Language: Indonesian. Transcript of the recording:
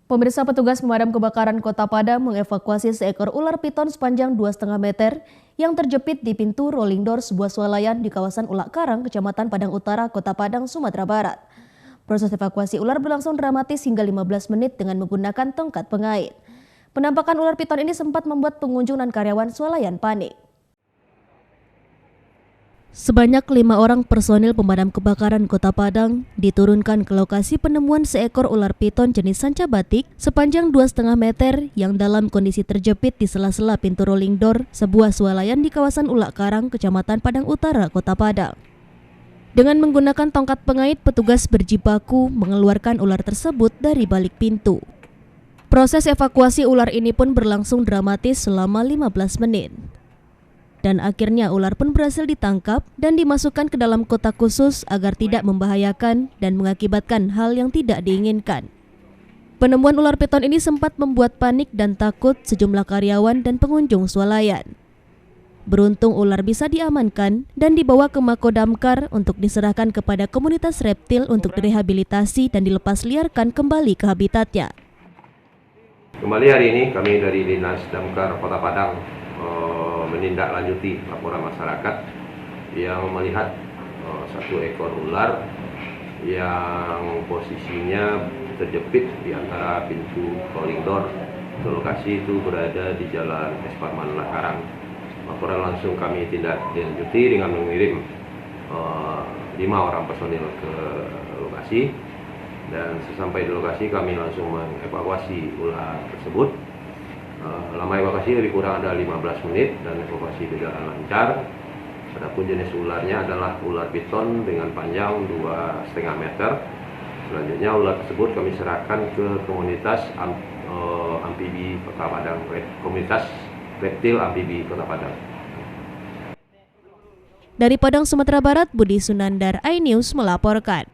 Pemirsa, petugas pemadam kebakaran Kota Padang mengevakuasi seekor ular piton sepanjang 2,5 meter yang terjepit di pintu rolling door sebuah swalayan di kawasan Ulak Karang, Kecamatan Padang Utara, Kota Padang, Sumatera Barat. Proses evakuasi ular berlangsung dramatis hingga 15 menit dengan menggunakan tongkat pengait. Penampakan ular piton ini sempat membuat pengunjung dan karyawan swalayan panik. Sebanyak 5 orang personil pemadam kebakaran Kota Padang diturunkan ke lokasi penemuan seekor ular piton jenis sanca batik sepanjang 2,5 meter yang dalam kondisi terjepit di sela-sela pintu rolling door sebuah swalayan di kawasan Ulak Karang, Kecamatan Padang Utara, Kota Padang. Dengan menggunakan tongkat pengait, petugas berjibaku mengeluarkan ular tersebut dari balik pintu. Proses evakuasi ular ini pun berlangsung dramatis selama 15 menit. Dan akhirnya ular pun berhasil ditangkap dan dimasukkan ke dalam kotak khusus agar tidak membahayakan dan mengakibatkan hal yang tidak diinginkan. Penemuan ular piton ini sempat membuat panik dan takut sejumlah karyawan dan pengunjung swalayan. Beruntung ular bisa diamankan dan dibawa ke Mako Damkar untuk diserahkan kepada komunitas reptil untuk direhabilitasi dan dilepas liarkan kembali ke habitatnya. Kembali hari ini kami dari Dinas Damkar Kota Padang menindaklanjuti laporan masyarakat yang melihat satu ekor ular yang posisinya terjepit di antara pintu rolling door. Lokasi itu berada di Jalan Esparman Ulak Karang. Laporan langsung kami tindak lanjuti dengan mengirim 5 orang personil ke lokasi, dan sesampai di lokasi kami langsung mengevakuasi ular tersebut. Lama evakuasi lebih kurang ada 15 menit dan evakuasi berjalan lancar. Adapun jenis ularnya adalah ular piton dengan panjang 2,5 meter. Selanjutnya ular tersebut kami serahkan ke komunitas amfibi Kota Padang, komunitas reptil amfibi Kota Padang. Dari Padang, Sumatera Barat, Budi Sunandar, iNews melaporkan.